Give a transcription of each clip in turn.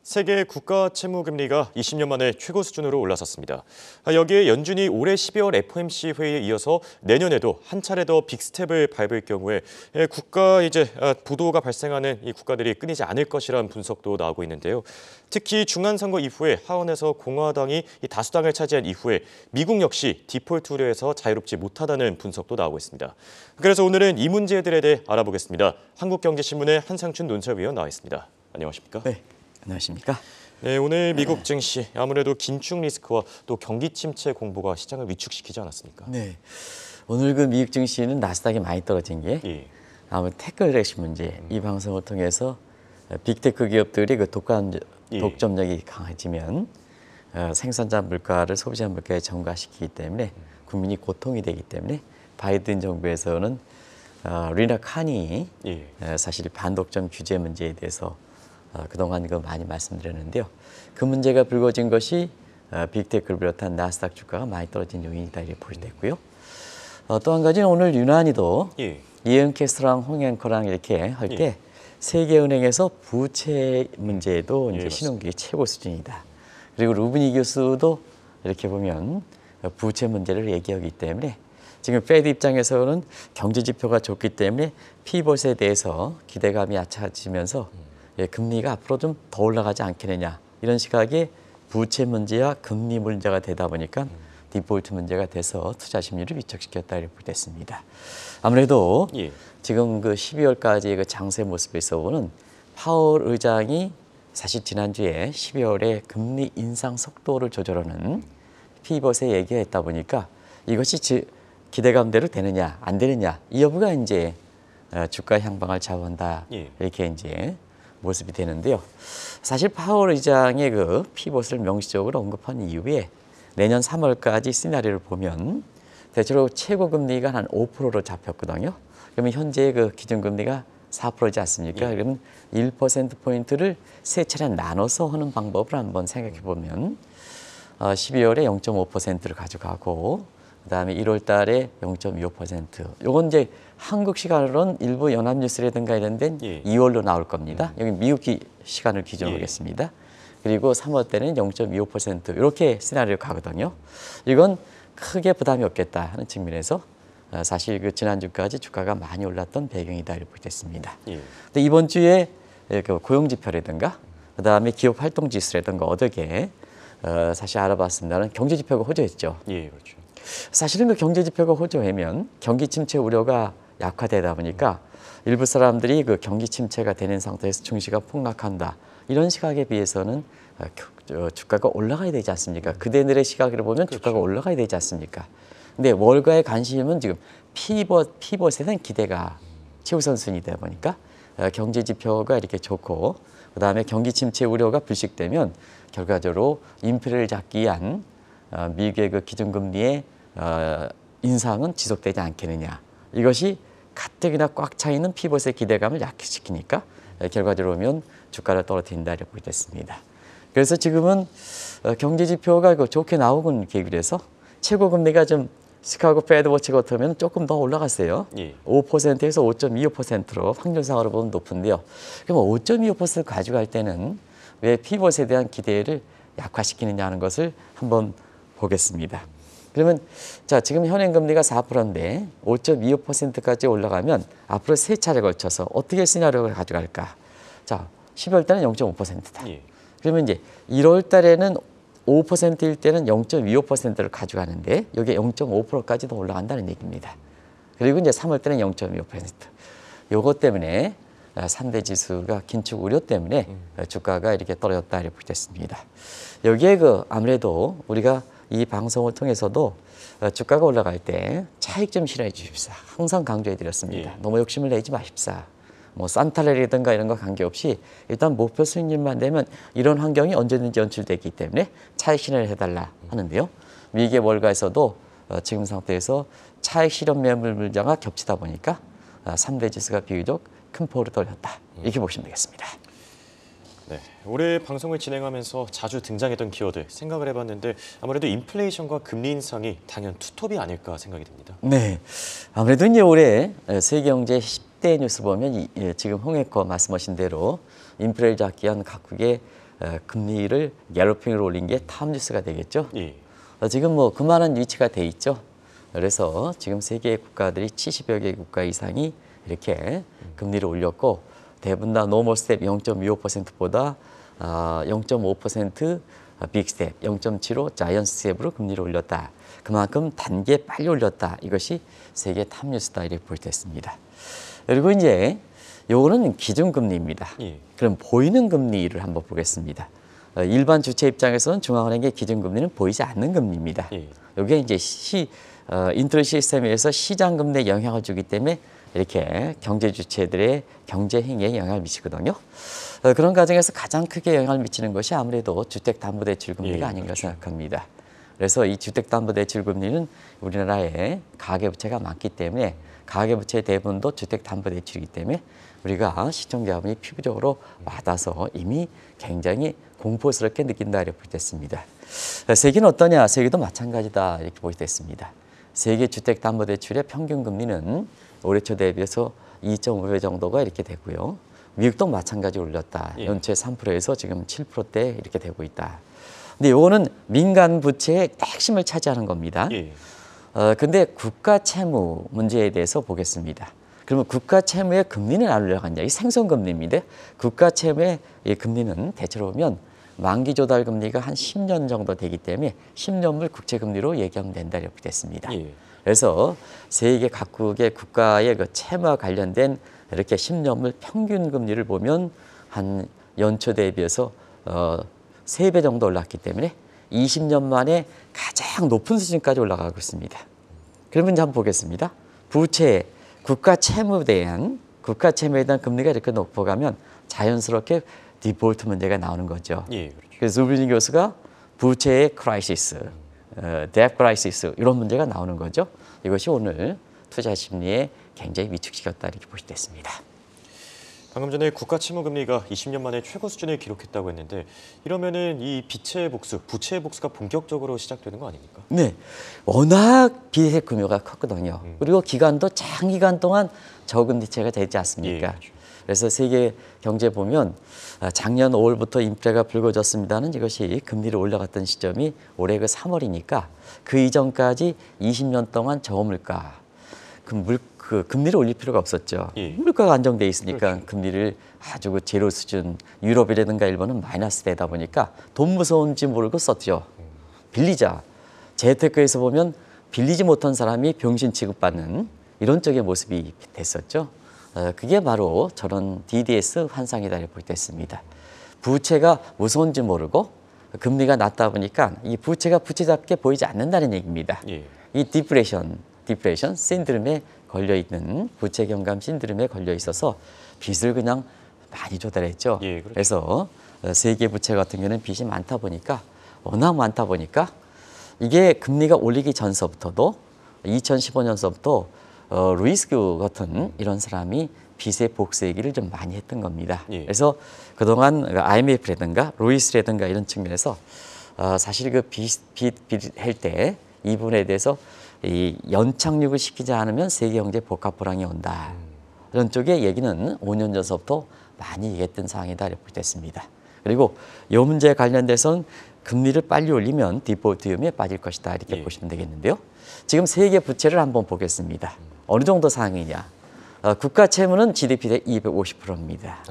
세계 국가 채무 금리가 20년 만에 최고 수준으로 올라섰습니다. 여기에 연준이 올해 12월 FOMC 회의에 이어서 내년에도 한 차례 더 빅스텝을 밟을 경우에 국가 부도가 발생하는 이 국가들이 끊이지 않을 것이라는 분석도 나오고 있는데요. 특히 중간선거 이후에 하원에서 공화당이 다수당을 차지한 이후에 미국 역시 디폴트 우려에서 자유롭지 못하다는 분석도 나오고 있습니다. 그래서 오늘은 이 문제들에 대해 알아보겠습니다. 한국경제신문의 한상춘 논설위원 나와 있습니다. 안녕하십니까? 네. 안녕하십니까? 네, 오늘 미국 증시 아무래도 긴축 리스크와 또 경기 침체 공보가 시장을 위축시키지 않았습니까? 네. 오늘 그 미국 증시는 나스닥이 많이 떨어진 게 아무래도 테크렉시 문제. 이 방송을 통해서 빅테크 기업들이 그 독점력이 강해지면 생산자 물가를 소비자 물가에 전가시키기 때문에 국민이 고통이 되기 때문에 바이든 정부에서는 리나 카니 사실 반독점 규제 문제에 대해서 그동안 많이 말씀드렸는데요. 그 문제가 불거진 것이 빅테크를 비롯한 나스닥 주가가 많이 떨어진 요인이다 이렇게 보시됐고요. 또 한 가지는 오늘 유난히도 이은 캐스터랑 홍 앵커랑 이렇게 할 때 세계은행에서 부채 문제에도 이제 신흥국이 최고 수준이다. 그리고 루비니 교수도 이렇게 보면 부채 문제를 얘기하기 때문에 지금 페드 입장에서는 경제 지표가 좋기 때문에 피벗에 대해서 기대감이 낮아지면서 금리가 앞으로 좀 더 올라가지 않겠느냐 이런 시각에 부채 문제와 금리 문제가 되다 보니까 디폴트 문제가 돼서 투자 심리를 위축시켰다 이렇게 됐습니다. 아무래도 지금 그 12월까지 그 장세 모습에서 보는 파월 의장이 사실 지난주에 12월에 금리 인상 속도를 조절하는 피벗에 얘기했다 보니까 이것이 기대감대로 되느냐 안 되느냐 이 여부가 이제 주가 향방을 좌우한다 이렇게 이제 모습이 되는데요. 사실 파월 의장의 그 피벗을 명시적으로 언급한 이후에 내년 3월까지 시나리오를 보면 대체로 최고 금리가 한 5%로 잡혔거든요. 그러면 현재 그 기준금리가 4%지 않습니까? 그러면 1%포인트를 세 차례 나눠서 하는 방법을 한번 생각해 보면 12월에 0.5%를 가져가고 그다음에 1월 달에 0.25%. 요건 이제 한국 시간으로는 일부 연합뉴스라든가 이런 데는 2월로 나올 겁니다. 여기 미국 시간을 기준으로 하겠습니다. 그리고 3월 때는 0.25% 이렇게 시나리오 가거든요. 이건 크게 부담이 없겠다 하는 측면에서 사실 그 지난주까지 주가가 많이 올랐던 배경이다 이렇게 됐습니다. 근데 이번 주에 그 고용지표라든가 그다음에 기업 활동 지수라든가 어떻게 사실 알아봤습니다는 경제 지표가 호조했죠. 그렇죠. 사실은 그 경제 지표가 호조하면 경기 침체 우려가 약화되다 보니까 일부 사람들이 그 경기 침체가 되는 상태에서 증시가 폭락한다. 이런 시각에 비해서는 주가가 올라가야 되지 않습니까? 그대들의 시각으로 보면 주가가 올라가야 되지 않습니까? 근데 월가의 관심은 지금 피벗에 대한 기대가 최우선순위다 보니까 경제 지표가 이렇게 좋고 그다음에 경기 침체 우려가 불식되면 결과적으로 인플레를 잡기 위한 미국의 그 기준금리의 인상은 지속되지 않겠느냐. 이것이 가뜩이나 꽉 차 있는 피벗의 기대감을 약화시키니까 결과적으로 보면 주가를 떨어뜨린다 이렇게 보게 됐습니다. 그래서 지금은 경제 지표가 좋게 나오는 계기라서 최고 금리가 좀 시카고 패드워치 같으면 조금 더 올라갔어요. 5%에서 5.25%로 확률상으로 보면 높은데요. 그럼 5.25% 가져갈 때는 왜 피벗에 대한 기대를 약화시키느냐 하는 것을 한번 보겠습니다. 그러면 자 지금 현행 금리가 4%인데 5.25%까지 올라가면 앞으로 세 차례 걸쳐서 어떻게 시나리오를 가져갈까? 자 12월 달은 0.5%다. 그러면 이제 1월 달에는 5%일 때는 0.25%를 가져가는데 여기 0.5%까지도 올라간다는 얘기입니다. 그리고 이제 3월 때는 0.25%. 요것 때문에 3대 지수가 긴축 우려 때문에 주가가 이렇게 떨어졌다 이렇게 됐습니다. 여기에 아무래도 우리가 이 방송을 통해서도 주가가 올라갈 때 차익 좀 실현해 주십사. 항상 강조해 드렸습니다. 너무 욕심을 내지 마십사. 뭐 산탈레라든가 이런 거 관계없이 일단 목표 수익률만 되면 이런 환경이 언제든지 연출되기 때문에 차익 실현을 해달라 하는데요. 미국의 월가에서도 지금 상태에서 차익 실현 매물 물량과 겹치다 보니까 3대 지수가 비교적 큰 폭으로 떨어졌다. 이렇게 보시면 되겠습니다. 네, 올해 방송을 진행하면서 자주 등장했던 키워드 생각을 해봤는데 아무래도 인플레이션과 금리 인상이 당연 투톱이 아닐까 생각이 듭니다. 네, 아무래도 이제 올해 세계 경제 10대 이때 뉴스 보면 지금 홍익거 말씀하신 대로 인플레를 잡기 위한 각국의 금리를 갤로핑으로 올린 게 탑뉴스가 되겠죠. 예. 지금 뭐 그만한 위치가 돼 있죠. 그래서 지금 세계 국가들이 70여 개 국가 이상이 이렇게 금리를 올렸고 대부분 다 노멀 스텝 0.25%보다 0.5% 빅 스텝, 0.75 자이언트 스텝으로 금리를 올렸다. 그만큼 단계 빨리 올렸다. 이것이 세계 탑뉴스다 이렇게 볼 때 있습니다. 그리고 이제 요거는 기준금리입니다. 예. 그럼 보이는 금리를 한번 보겠습니다. 일반 주체 입장에서는 중앙은행의 기준금리는 보이지 않는 금리입니다. 예. 이게 이제 인터넷 시스템에서 시장 금리에 영향을 주기 때문에 이렇게 경제 주체들의 경제 행위에 영향을 미치거든요. 그런 과정에서 가장 크게 영향을 미치는 것이 아무래도 주택담보대출 금리가 예, 아닌가 그렇죠. 생각합니다. 그래서 이 주택담보대출 금리는 우리나라에 가계부채가 많기 때문에 가계부채 대부분도 주택담보대출이기 때문에 우리가 시청자분이 피부적으로 와닿아서 이미 굉장히 공포스럽게 느낀다 이렇게 볼 때 있습니다. 세계는 어떠냐? 세계도 마찬가지다 이렇게 볼 때 있습니다. 세계 주택담보대출의 평균 금리는 올해 초 대비해서 2.5배 정도가 이렇게 되고요. 미국도 마찬가지로 올렸다. 예. 연초에 3%에서 지금 7%대 이렇게 되고 있다. 근데 이거는 민간 부채의 핵심을 차지하는 겁니다. 예. 근데 국가 채무 문제에 대해서 보겠습니다. 그러면 국가 채무의 금리는 안 올라갔냐? 이 생성 금리인데 국가 채무의 이 금리는 대체로 보면 만기 조달 금리가 한 10년 정도 되기 때문에 10년물 국채 금리로 얘기하면 된다 이렇게 됐습니다. 예. 그래서 세계 각국의 국가의 그 채무와 관련된 이렇게 10년물 평균 금리를 보면 한 연초 대비해서 3배 정도 올랐기 때문에 20년 만에 가장 높은 수준까지 올라가고 있습니다. 그러면 이제 한번 보겠습니다. 부채, 국가 채무에 대한 금리가 이렇게 높아가면 자연스럽게 디폴트 문제가 나오는 거죠. 예, 그렇죠. 그래서 루비니 교수가 부채의 크라이시스, 뎁 크라이시스 이런 문제가 나오는 거죠. 이것이 오늘 투자 심리에 굉장히 위축시켰다 이렇게 보실 수 있습니다. 방금 전에 국가 채무 금리가 20년 만에 최고 수준을 기록했다고 했는데 이러면은 이 빚의 복수, 부채의 복수가 본격적으로 시작되는 거 아닙니까? 네, 워낙 빚의 규모가 컸거든요. 그리고 기간도 장기간 동안 저금리채가 되지 않습니까? 예, 그렇죠. 그래서 세계 경제 보면 작년 5월부터 인플레가 불거졌습니다는 이것이 금리를 올라갔던 시점이 올해 그 3월이니까 그 이전까지 20년 동안 저물가 그 금리를 올릴 필요가 없었죠. 예. 물가가 안정돼 있으니까 그렇죠. 금리를 아주 그 제로 수준 유럽이라든가 일본은 마이너스 되다 보니까 돈 무서운지 모르고 썼죠. 빌리자. 재테크에서 보면 빌리지 못한 사람이 병신 취급받는 이런 쪽의 모습이 됐었죠. 그게 바로 저런 DDS 환상이다 이렇게 볼 때 있습니다. 부채가 무서운지 모르고 금리가 낮다 보니까 이 부채가 부채답게 보이지 않는다는 얘기입니다. 예. 이 디프레션 신드롬에 걸려 있는 부채 경감 신드롬에 걸려 있어서 빚을 그냥 많이 조달했죠. 예, 그렇죠. 그래서 세계 부채 같은 경우는 빚이 많다 보니까 워낙 많다 보니까 이게 금리가 올리기 전서부터도 2015년서부터 루이스 교 같은 이런 사람이 빚의 복수 얘기를 좀 많이 했던 겁니다. 예. 그래서 그동안 IMF라든가 루이스라든가 이런 측면에서 사실 그 빚 할 때 이 부분에 대해서 이 연착륙을 시키지 않으면 세계 경제 복합 불황이 온다. 이런 쪽의 얘기는 5년 전서부터 많이 얘기했던 사항이다 이렇게 됐습니다. 그리고 이 문제에 관련돼서는 금리를 빨리 올리면 디폴트 위험에 빠질 것이다 이렇게 예. 보시면 되겠는데요. 지금 세계 부채를 한번 보겠습니다. 어느 정도 상황이냐? 국가 채무는 GDP 대 250%입니다.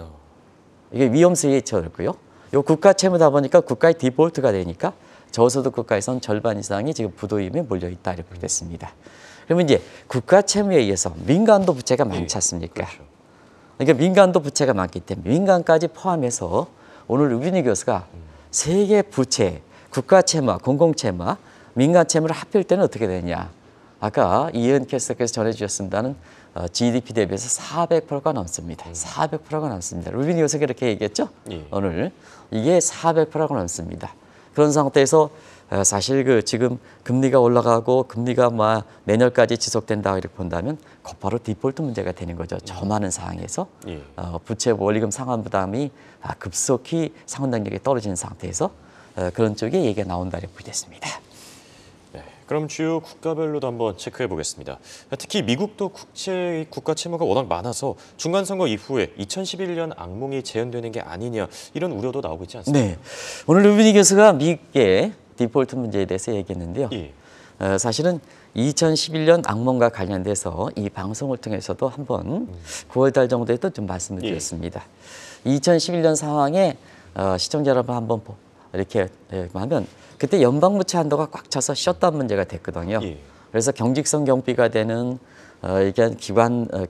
이게 위험수위에 처했고요. 이 국가 채무다 보니까 국가의 디폴트가 되니까 저소득 국가에선 절반 이상이 지금 부도임에 몰려 있다 이렇게 됐습니다. 그러면 이제 국가 채무에 의해서 민간도 부채가 많지 않습니까? 그렇죠. 그러니까 민간도 부채가 많기 때문에 민간까지 포함해서 오늘 루비니 교수가 세계 부채, 국가 채무, 공공 채무, 민간 채무를 합할 때는 어떻게 되냐? 아까 이은 캐스터께서 전해주셨습니다는 GDP 대비해서 400%가 넘습니다. 400%가 넘습니다. 루비니 교수가 이렇게 얘기했죠? 예. 오늘 이게 400%가 넘습니다. 그런 상태에서 사실 그 지금 금리가 올라가고 금리가 내년까지 지속된다 이렇게 본다면 곧바로 디폴트 문제가 되는 거죠. 저 많은 상황에서 예. 부채 원리금 상환 부담이 급속히 상환 능력이 떨어지는 상태에서 그런 쪽에 얘기가 나온다 이렇게 보겠습니다. 네, 그럼 주요 국가별로도 한번 체크해 보겠습니다. 특히 미국도 국가 채무가 워낙 많아서 중간선거 이후에 2011년 악몽이 재현되는 게 아니냐 이런 우려도 나오고 있지 않습니까? 네, 오늘 루비니 교수가 미국의 디폴트 문제에 대해서 얘기했는데요. 예. 사실은 2011년 악몽과 관련돼서 이 방송을 통해서도 한번 9월 달 정도에도 좀 말씀을 드렸습니다. 2011년 상황에 시청자 여러분 한번 이렇게 하면 그때 연방부채 한도가 꽉 차서 셧다운 문제가 됐거든요. 예. 그래서 경직성 경비가 되는 이게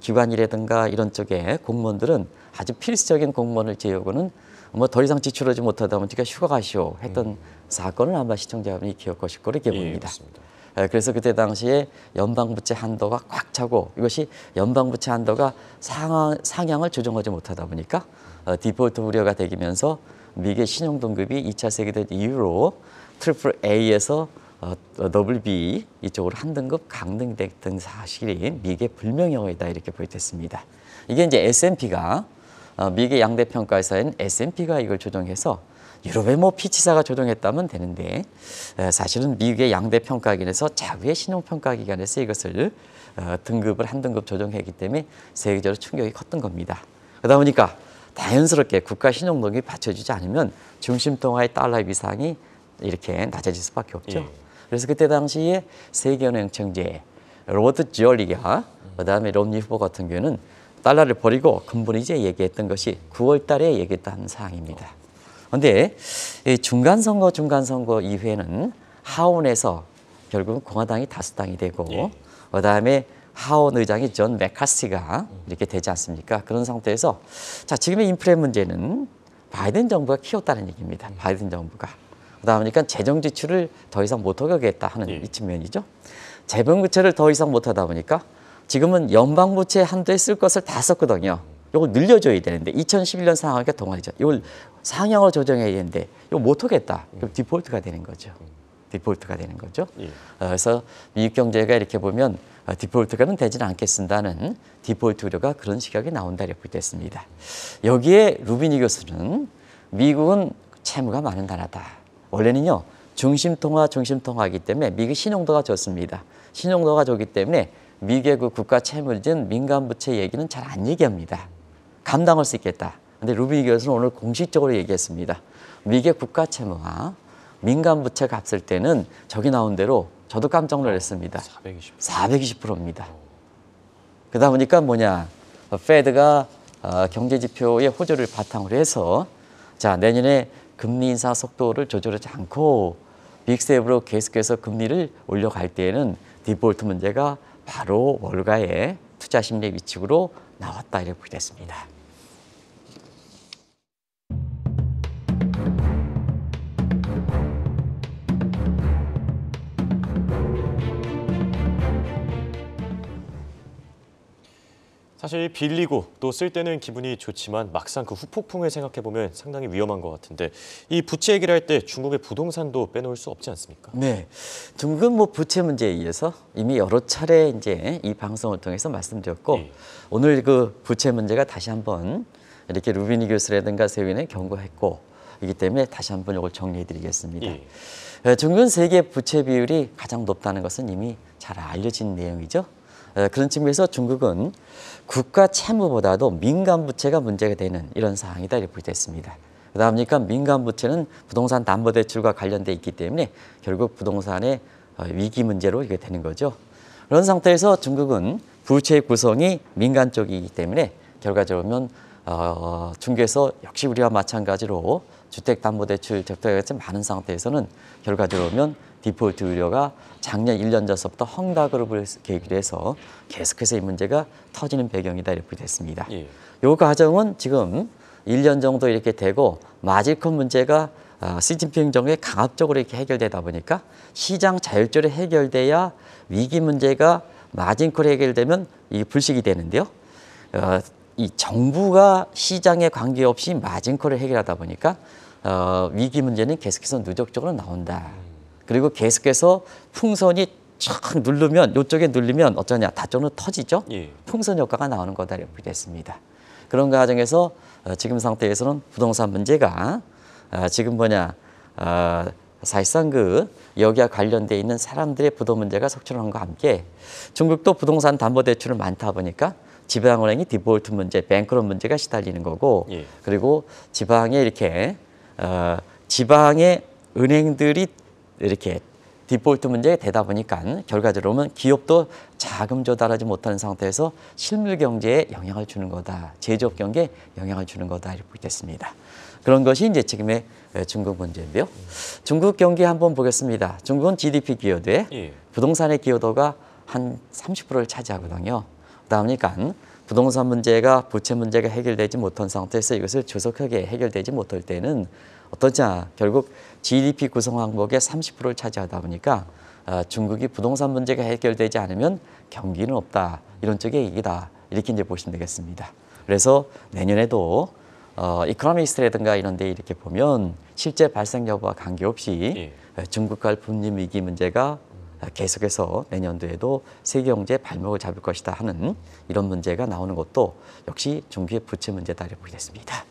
기관이라든가 이런 쪽에 공무원들은 아주 필수적인 공무원을 제외하고는 뭐 더 이상 지출하지 못하다 보니까 휴가 가시오 했던 사건을 아마 시청자 여러분이 기억하실 거로 이렇게 봅니다. 그래서 그때 당시에 연방부채 한도가 꽉 차고 이것이 연방부채 한도가 상향을 조정하지 못하다 보니까 디폴트 우려가 되면서 미국의 신용등급이 2차 세계대전 이후로 트리플 A에서 WB 이쪽으로 한 등급 강등됐던 사실이 미국의 불명예이다 이렇게 보여졌습니다. 이게 이제 S&P가 미국의 양대 평가사인 S&P가 이걸 조정해서 유럽의 뭐 피치사가 조정했다면 되는데 사실은 미국의 양대 평가기관에서 자위의 신용평가기관에서 이것을 등급을 한 등급 조정했기 때문에 세계적으로 충격이 컸던 겁니다. 그러다 보니까 자연스럽게 국가 신용등급이 받쳐주지 않으면 중심통화의 달러 위상이 이렇게 낮아질 수밖에 없죠. 그래서 그때 당시에 세계은행 총재 로버트 지올리가 그다음에 롬니 후보 같은 경우는 달러를 버리고 근본이 이제 얘기했던 것이 9월 달에 얘기했던 사항입니다. 그런데 중간선거 이후에는 하원에서 결국은 공화당이 다수당이 되고 그다음에 하원 의장이 존 맥카시가 이렇게 되지 않습니까? 그런 상태에서 자 지금의 인플레 문제는 바이든 정부가 키웠다는 얘기입니다. 바이든 정부가. 그러다 보니까 재정 지출을 더 이상 못하겠다 하는 이 측면이죠. 재정부채를 더 이상 못하다 보니까 지금은 연방부채 한도에 쓸 것을 다 썼거든요. 이걸 늘려줘야 되는데 2011년 상황이니까 동안이죠. 이걸 상향을 조정해야 되는데 이거 못하겠다. 그럼 디폴트가 되는 거죠. 디폴트가 되는 거죠. 그래서 미국 경제가 이렇게 보면 디폴트가는 되지는 않겠습니다는 디폴트 우려가 그런 시각이 나온다 이렇게 됐습니다. 여기에 루비니 교수는 미국은 채무가 많은 나라다. 원래는요 중심통화이기 때문에 미국 신용도가 좋습니다. 신용도가 좋기 때문에 미국의 그 국가 채무진 민간부채 얘기는 잘 안 얘기합니다. 감당할 수 있겠다. 그런데 루비니 교수는 오늘 공식적으로 얘기했습니다. 미국의 국가 채무와 민간부채 값을 때는 저기 나온 대로 저도 깜짝 놀랐습니다. 420%입니다. 그러다 보니까 뭐냐 페드가 경제지표의 호조를 바탕으로 해서 자 내년에 금리 인사 속도를 조절하지 않고 빅7으로 계속해서 금리를 올려갈 때에는 디폴트 문제가 바로 월가의 투자 심리 위축으로 나왔다 이렇게 됐습니다. 사실 빌리고 또 쓸 때는 기분이 좋지만 막상 그 후폭풍을 생각해보면 상당히 위험한 것 같은데 이 부채 얘기를 할 때 중국의 부동산도 빼놓을 수 없지 않습니까? 네, 중국은 뭐 부채 문제에 의해서 이미 여러 차례 이제 이 방송을 통해서 말씀드렸고 오늘 그 부채 문제가 다시 한번 이렇게 루비니 교수라든가 세위는 경고했고 이기 때문에 다시 한번 이걸 정리해드리겠습니다. 중국은 세계 부채 비율이 가장 높다는 것은 이미 잘 알려진 내용이죠. 그런 측면에서 중국은 국가 채무보다도 민간 부채가 문제가 되는 이런 상황이다 이렇게 됐습니다. 그러다 보니까 민간 부채는 부동산 담보대출과 관련돼 있기 때문에 결국 부동산의 위기 문제로 이게 되는 거죠. 그런 상태에서 중국은 부채의 구성이 민간 쪽이기 때문에 결과적으로 보면 중국에서 역시 우리와 마찬가지로 주택담보대출 접대가 많은 상태에서는 결과적으로 보면 디폴트 우려가 작년 1년 전서부터 헝다그룹을 계기로 해서 계속해서 이 문제가 터지는 배경이다 이렇게 됐습니다. 이 과정은 지금 1년 정도 이렇게 되고 마질콘 문제가 시진핑 정부의 강압적으로 이렇게 해결되다 보니까 시장 자율적으로 해결돼야 위기 문제가 마진콜 해결되면 이게 불식이 되는데요. 이 정부가 시장에 관계없이 마진콜을 해결하다 보니까 위기 문제는 계속해서 누적적으로 나온다. 그리고 계속해서 풍선이 촥 누르면 이쪽에 눌리면 어쩌냐 다쪽으로 터지죠. 풍선 효과가 나오는 거다 이렇게 됐습니다. 그런 과정에서 지금 상태에서는 부동산 문제가 지금 뭐냐 사실상 여기와 관련돼 있는 사람들의 부도 문제가 속출하는 것과 함께 중국도 부동산 담보대출을 많다 보니까 지방은행이 디폴트 문제, 뱅크런 문제가 시달리는 거고 그리고 지방에 이렇게 지방의 은행들이 이렇게 디폴트 문제가 되다 보니까 결과적으로 보면 기업도 자금 조달하지 못하는 상태에서 실물 경제에 영향을 주는 거다. 제조업 경제에 영향을 주는 거다. 이렇게 보겠습니다. 그런 것이 이제 지금의 중국 문제인데요. 중국 경기 한번 보겠습니다. 중국은 GDP 기여도에 부동산의 기여도가 한 30%를 차지하거든요. 그러니까 부동산 문제가 부채 문제가 해결되지 못한 상태에서 이것을 조속하게 해결되지 못할 때는 어떠냐 결국 GDP 구성 항목의 30%를 차지하다 보니까 중국이 부동산 문제가 해결되지 않으면 경기는 없다 이런 쪽의 얘기다 이렇게 이제 보시면 되겠습니다. 그래서 내년에도 이코노미스트라든가 이런 데 이렇게 보면 실제 발생 여부와 관계없이 중국과의 분림 위기 문제가 계속해서 내년도에도 세계 경제의 발목을 잡을 것이다 하는 이런 문제가 나오는 것도 역시 중국의 부채 문제다 이렇게 보겠습니다.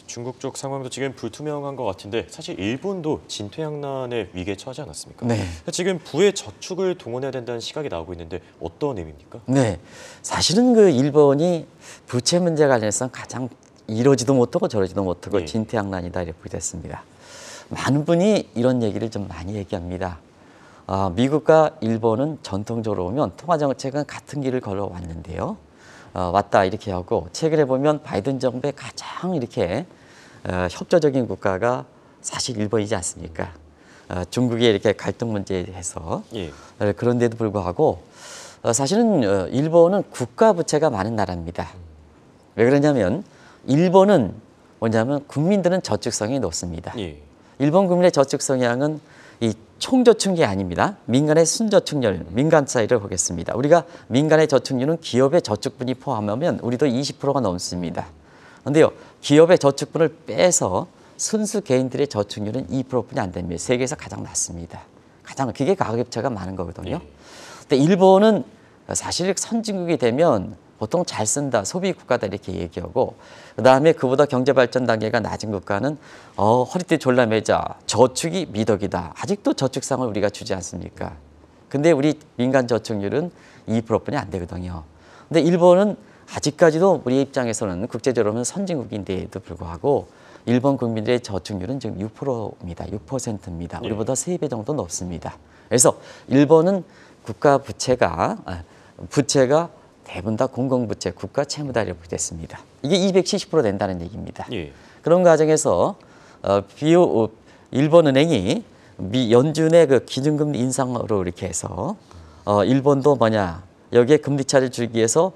중국 쪽 상황도 지금 불투명한 것 같은데 사실 일본도 진퇴양난의 위기에 처하지 않았습니까? 네. 지금 부의 저축을 동원해야 된다는 시각이 나오고 있는데 어떤 의미입니까? 네, 사실은 일본이 부채 문제 관련해서 가장 이러지도 못하고 저러지도 못하고 진퇴양난이다 이렇게 보겠습니다. 많은 분이 이런 얘기를 좀 많이 얘기합니다. 미국과 일본은 전통적으로 보면 통화 정책은 같은 길을 걸어왔는데요. 왔다 이렇게 하고 최근에 보면 바이든 정부의 가장 이렇게 협조적인 국가가 사실 일본이지 않습니까? 중국의 이렇게 갈등 문제에 대해서 그런데도 불구하고 사실은 일본은 국가 부채가 많은 나라입니다. 왜 그러냐면 일본은 뭐냐면 국민들은 저축성이 높습니다. 일본 국민의 저축 성향은 이 총저축이 아닙니다. 민간의 순저축률, 민간 차이를 보겠습니다. 우리가 민간의 저축률은 기업의 저축분이 포함하면 우리도 20%가 넘습니다. 그런데요, 기업의 저축분을 빼서 순수 개인들의 저축률은 2%뿐이 안 됩니다. 세계에서 가장 낮습니다. 가장 그게 가격차가 많은 거거든요. 근데 일본은 사실 선진국이 되면 보통 잘 쓴다, 소비 국가다 이렇게 얘기하고 그다음에 그보다 경제 발전 단계가 낮은 국가는 허리띠 졸라매자, 저축이 미덕이다. 아직도 저축상을 우리가 주지 않습니까? 근데 우리 민간 저축률은 2%뿐이 안 되거든요. 근데 일본은 아직까지도 우리 입장에서는 국제적으로는 선진국인데도 불구하고 일본 국민들의 저축률은 지금 6%입니다. 6%입니다. 우리보다 3배 정도 높습니다. 그래서 일본은 국가 부채가 대부분 다 공공부채, 국가 채무다 이렇게 됐습니다. 이게 270% 된다는 얘기입니다. 그런 과정에서 일본은행이 연준의 기준금리 인상으로 이렇게 해서 일본도 여기에 금리 차를 주기 위해서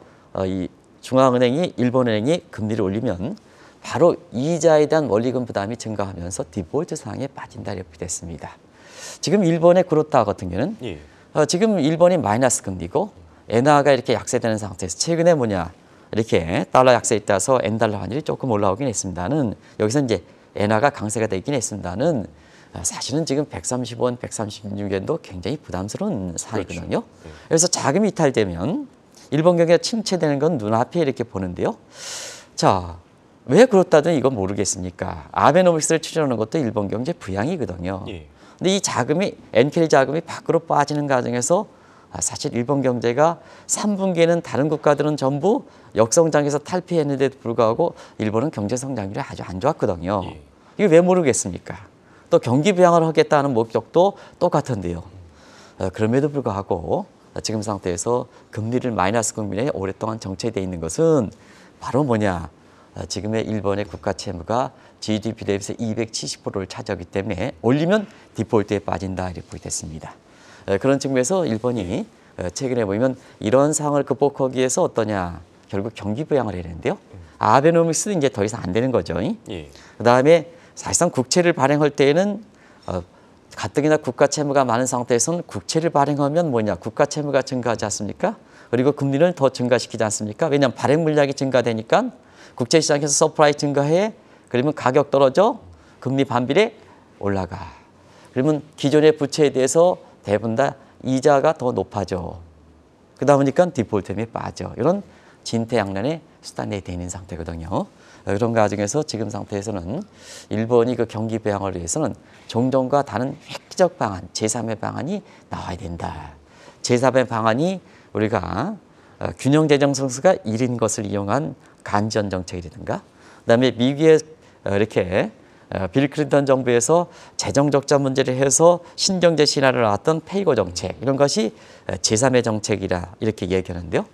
이 중앙은행이 일본은행이 금리를 올리면 바로 이자에 대한 원리금 부담이 증가하면서 디폴트 상황에 빠진다 이렇게 됐습니다. 지금 일본의 그렇다 같은 경우는 지금 일본이 마이너스 금리고 엔화가 이렇게 약세되는 상태에서 최근에 이렇게 달러 약세에 따라서 엔달러 환율이 조금 올라오긴 했습니다는 여기서 이제 엔화가 강세가 되긴 했습니다는 사실은 지금 130원, 136원도 굉장히 부담스러운 사이거든요. 그래서 자금이 이탈되면 일본 경기가 침체되는 건 눈앞에 이렇게 보는데요. 자, 왜 그렇다든 이건 모르겠습니까? 아베노믹스를 추진하는 것도 일본 경제 부양이거든요. 근데 이 자금이 엔켈 자금이 밖으로 빠지는 과정에서 사실 일본 경제가 3분기에는 다른 국가들은 전부 역성장에서 탈피했는데도 불구하고 일본은 경제 성장률이 아주 안 좋았거든요. 이게 왜 모르겠습니까? 또 경기 부양을 하겠다는 목적도 똑같은데요. 그럼에도 불구하고 지금 상태에서 금리를 마이너스 금리에 오랫동안 정체되어 있는 것은 바로 지금의 일본의 국가 채무가 GDP 대비해서 270%를 차지하기 때문에 올리면 디폴트에 빠진다 이렇게 보겠습니다. 그런 측면에서 일본이 최근에 보면 이런 상황을 극복하기 위해서 결국 경기 부양을 해야 되는데요. 아베노믹스는 이제 더 이상 안 되는 거죠. 그다음에 사실상 국채를 발행할 때에는 가뜩이나 국가 채무가 많은 상태에서는 국채를 발행하면 국가 채무가 증가하지 않습니까? 그리고 금리를 더 증가시키지 않습니까? 왜냐하면 발행 물량이 증가되니까 국제 시장에서 서프라이 증가해 그러면 가격 떨어져 금리 반비례 올라가. 그러면 기존의 부채에 대해서 대부분 다 이자가 더 높아져. 그러다 보니까 디폴트에 빠져. 이런 진퇴양난의 수단에 되는 상태거든요. 그런 과정에서 지금 상태에서는 일본이 그 경기 부양을 위해서는 종전과 다른 획기적 방안, 제3의 방안이 나와야 된다. 제3의 방안이 우리가 균형 재정 성수가 1인 것을 이용한 간전 정책이라든가, 그다음에 미국의 이렇게 빌 클린턴 정부에서 재정 적자 문제를 해서 신경제 신화를 나왔던 페이고 정책, 이런 것이 제3의 정책이라 이렇게 얘기하는데요.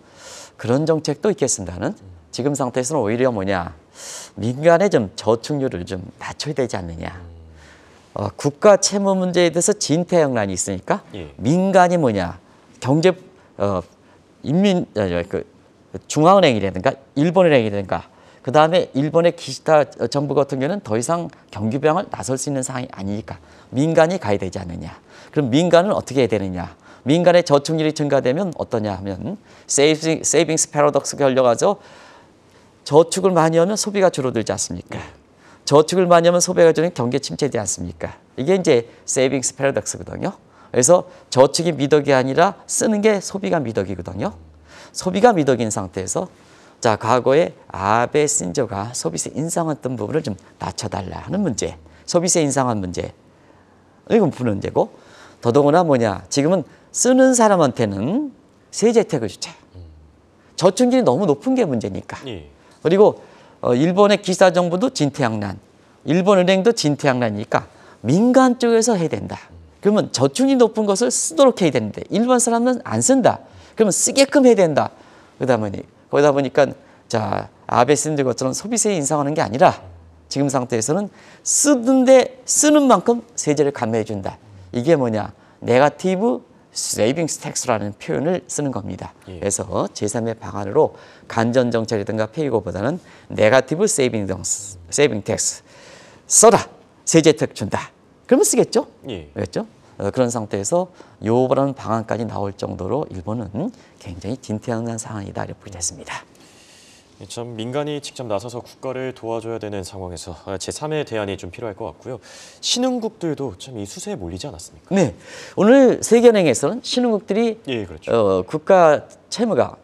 그런 정책도 있겠습니다는 지금 상태에서는 오히려 뭐냐, 민간의 좀 저축률을 좀 낮춰야 되지 않느냐. 국가 채무 문제에 대해서 진퇴양난이 있으니까 민간이 뭐냐, 경제 중앙은행이라든가 일본은행이라든가, 그 다음에 일본의 기시다 정부 같은 경우는 더 이상 경기 부양을 나설 수 있는 상황이 아니니까 민간이 가야 되지 않느냐. 그럼 민간은 어떻게 해야 되느냐. 민간의 저축률이 증가되면 어떠냐 하면 세이빙스 패러독스가 열려가서 저축을 많이 하면 소비가 줄어들지 않습니까? 저축을 많이 하면 소비가 줄어들면 경기 침체되지 않습니까? 이게 이제 세이빙스 패러독스거든요. 그래서 저축이 미덕이 아니라 쓰는 게 소비가 미덕이거든요. 소비가 미덕인 상태에서 자, 과거에 아베 신조가 소비세 인상했던 부분을 좀 낮춰달라 하는 문제, 소비세 인상한 문제, 이건 푸는 문제고, 더더구나 뭐냐, 지금은 쓰는 사람한테는 세제 혜택을 주자. 저축률이 너무 높은 게 문제니까. 그리고 일본의 기사 정부도 진퇴양난, 일본 은행도 진퇴양난이니까 민간 쪽에서 해야 된다. 그러면 저축률이 높은 것을 쓰도록 해야 되는데 일본 사람은 안 쓴다. 그러면 쓰게끔 해야 된다. 거기다 보니까 자, 아베 신조 것처럼 소비세 인상하는 게 아니라 지금 상태에서는 쓰는 만큼 세제를 감면해 준다. 이게 뭐냐, 네거티브 세이빙스 텍스라는 표현을 쓰는 겁니다. 그래서 제3의 방안으로 간전 정책이라든가 페이고보다는 네거티브 세이빙 텍스 써라, 세제 혜택 준다. 그러면 쓰겠죠? 그렇죠? 그런 상태에서 요런 방안까지 나올 정도로 일본은 굉장히 진퇴양난 상황이다 이렇게 보겠습니다. 참 민간이 직접 나서서 국가를 도와줘야 되는 상황에서 제3의 대안이 좀 필요할 것 같고요. 신흥국들도 참 이 수세에 몰리지 않았습니까? 네, 오늘 세계은행에서는 신흥국들이 그렇죠. 국가 채무가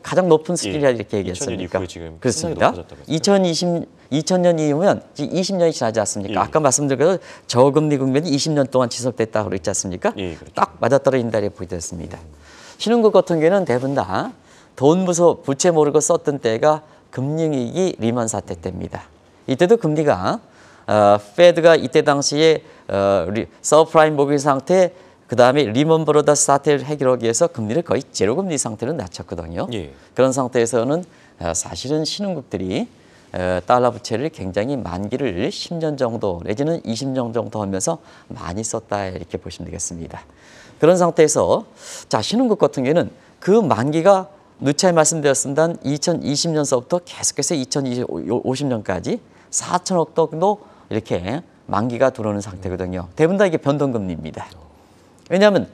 가장 높은 스킬이라 이렇게 얘기했습니까? 2000년 지금 그렇습니다. 2000년 이후면 20년이 지나지 않습니까? 아까 말씀드린 저금리 국면이 20년 동안 지속됐다고 그랬지 않습니까? 그렇죠. 딱 맞아떨어진다 이렇게 보여졌습니다. 신흥국 같은 경우는 대부분 다 돈 무서 부채 모르고 썼던 때가 금융위기 리먼 사태 때입니다. 이때도 금리가 페드가 이때 당시에 서프라임 모빌 상태, 그 다음에 리먼 브러더스 사태를 해결하기 위해서 금리를 거의 제로 금리 상태로 낮췄거든요. 그런 상태에서는 사실은 신흥국들이 달러 부채를 굉장히 만기를 10년 정도 내지는 20년 정도 하면서 많이 썼다 이렇게 보시면 되겠습니다. 그런 상태에서 자, 신흥국 같은 경우는 그 만기가 누차에 말씀드렸습니다. 2020년서부터 계속해서 2050년까지 4천억 정도 이렇게 만기가 들어오는 상태거든요. 대부분 다 이게 변동금리입니다. 왜냐하면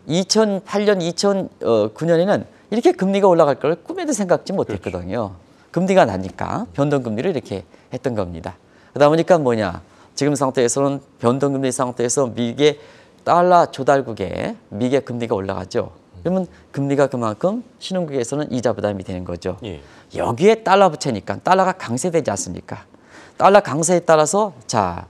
2008년, 2009년에는 이렇게 금리가 올라갈 걸 꿈에도 생각지 못했거든요. 금리가 나니까 변동금리를 이렇게 했던 겁니다. 그러다 보니까 뭐냐, 지금 상태에서는 변동금리 상태에서 미국의 달러 조달국에 미국의 금리가 올라가죠. 그러면 금리가 그만큼 신흥국에서는 이자 부담이 되는 거죠. 여기에 달러 부채니까 달러가 강세되지 않습니까? 달러 강세에 따라서 자,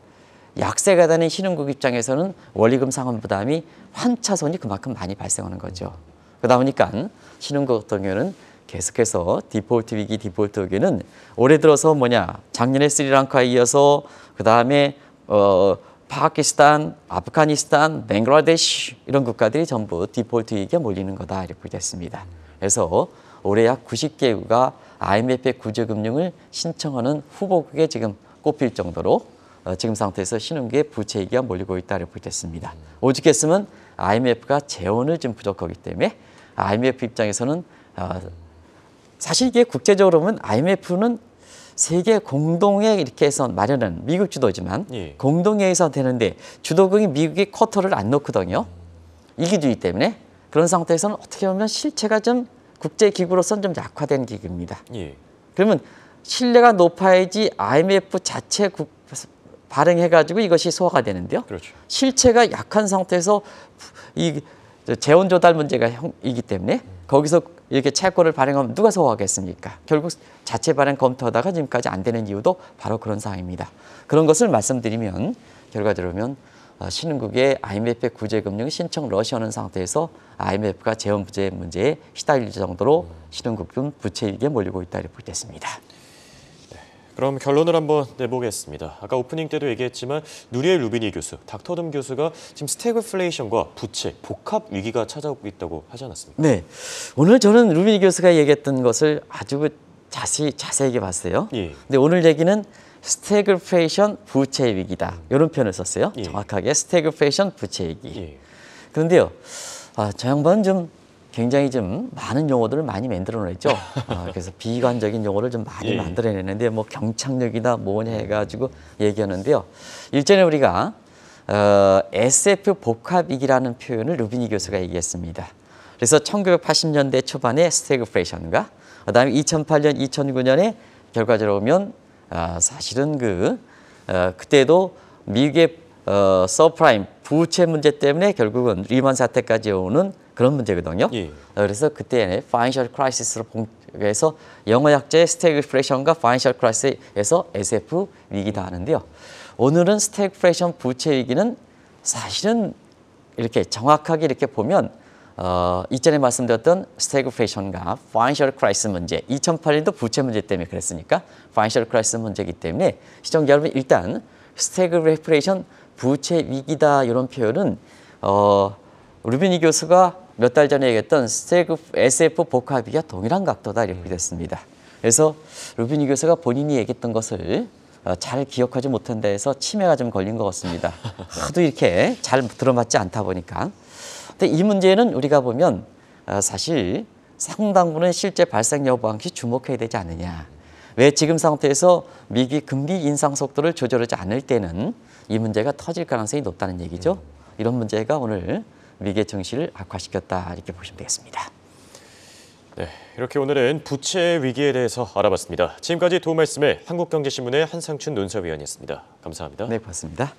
약세가 되는 신흥국 입장에서는 원리금 상환 부담이 환차손이 그만큼 많이 발생하는 거죠. 그러다 보니까 신흥국 같은 경우는 계속해서 디폴트 위기, 디폴트 위기는 올해 들어서 뭐냐, 작년에 스리랑카에 이어서 그 다음에 파키스탄, 아프가니스탄, 벵글라데시 이런 국가들이 전부 디폴트 위기에 몰리는 거다 이렇게 보겠습니다. 그래서 올해 약 90개국가 IMF의 구제금융을 신청하는 후보국에 지금 꼽힐 정도로 지금 상태에서 신흥국의 부채 위기가 몰리고 있다 이렇게 보겠습니다. 오죽했으면 IMF가 재원을 좀 부족하기 때문에 IMF 입장에서는 사실 이게 국제적으로 보면 IMF는 세계 공동에 이렇게 해서 마련한 미국 주도지만 공동에 해서 되는데 주도국이 미국이 쿼터를 안 넣거든요. 이기주의 때문에. 그런 상태에서는 어떻게 보면 실체가 좀 국제기구로서는 좀 약화된 기구입니다. 그러면 신뢰가 높아야지 IMF 자체 발행해가지고 이것이 소화가 되는데요. 그렇죠. 실체가 약한 상태에서 이 재원 조달 문제가 이기 때문에 거기서 이렇게 채권을 발행하면 누가 소화하겠습니까? 결국 자체 발행 검토하다가 지금까지 안 되는 이유도 바로 그런 상황입니다. 그런 것을 말씀드리면 결과적으로 신흥국의 IMF의 구제금융 신청 러시아는 상태에서 IMF가 재원 부재 문제에 시달릴 정도로 신흥국은 부채 위기에 몰리고 있다 이렇게 보겠습니다. 그럼 결론을 한번 내보겠습니다. 아까 오프닝 때도 얘기했지만 누리엘 루비니 교수, 닥터듬 교수가 지금 스태그플레이션과 부채, 복합 위기가 찾아오고 있다고 하지 않았습니까? 네, 오늘 저는 루비니 교수가 얘기했던 것을 아주 자세하게 봤어요. 예. 근데 오늘 얘기는 스태그플레이션 부채 위기다 이런 표현을 썼어요. 예. 정확하게 스태그플레이션 부채 위기. 예. 그런데요, 저 양반은 좀 굉장히 좀 많은 용어들을 많이 만들어냈죠. 그래서 비관적인 용어를 좀 많이 예. 만들어내는데 뭐 경착륙이다 뭐냐 해가지고 얘기하는데요. 일전에 우리가 SF 복합위기라는 표현을 루비니 교수가 얘기했습니다. 그래서 1980년대 초반에 스태그플레이션과 그다음에 2008년, 2009년에 결과적으로 보면 사실은 그때도 미국의 서프라임 부채 문제 때문에 결국은 리먼 사태까지 오는 그런 문제거든요. 예. 그래서 그때 파이낸셜 크라이시스로 해서 영어 약자의 스태그플레이션과 파이낸셜 크라이시스에서 SF 위기다 하는데요. 오늘은 스태그플레이션 부채 위기는 사실은 이렇게 정확하게 이렇게 보면 이전에 말씀드렸던 스태그플레이션과 파이낸셜 크라이시스 문제, 2008년도 부채 문제 때문에 그랬으니까 파이낸셜 크라이시스 문제이기 때문에 시청자 여러분 일단 스태그플레이션 부채 위기다 이런 표현은 루비니 교수가 몇 달 전에 얘기했던 SF 복합위기가 동일한 각도다 이렇게 됐습니다. 그래서 루비니 교수가 본인이 얘기했던 것을 잘 기억하지 못한 데에서 치매가 좀 걸린 것 같습니다. 하도 이렇게 잘 들어맞지 않다 보니까. 근데 이 문제는 우리가 보면 사실 상당 부분 실제 발생 여부 항시 주목해야 되지 않느냐. 왜 지금 상태에서 미국이 금리 인상 속도를 조절하지 않을 때는 이 문제가 터질 가능성이 높다는 얘기죠. 이런 문제가 오늘 미국의 증시를 악화시켰다 이렇게 보시면 되겠습니다. 네, 이렇게 오늘은 부채 위기에 대해서 알아봤습니다. 지금까지 도움 말씀에 한국경제신문의 한상춘 논설위원이었습니다. 감사합니다. 네, 고맙습니다.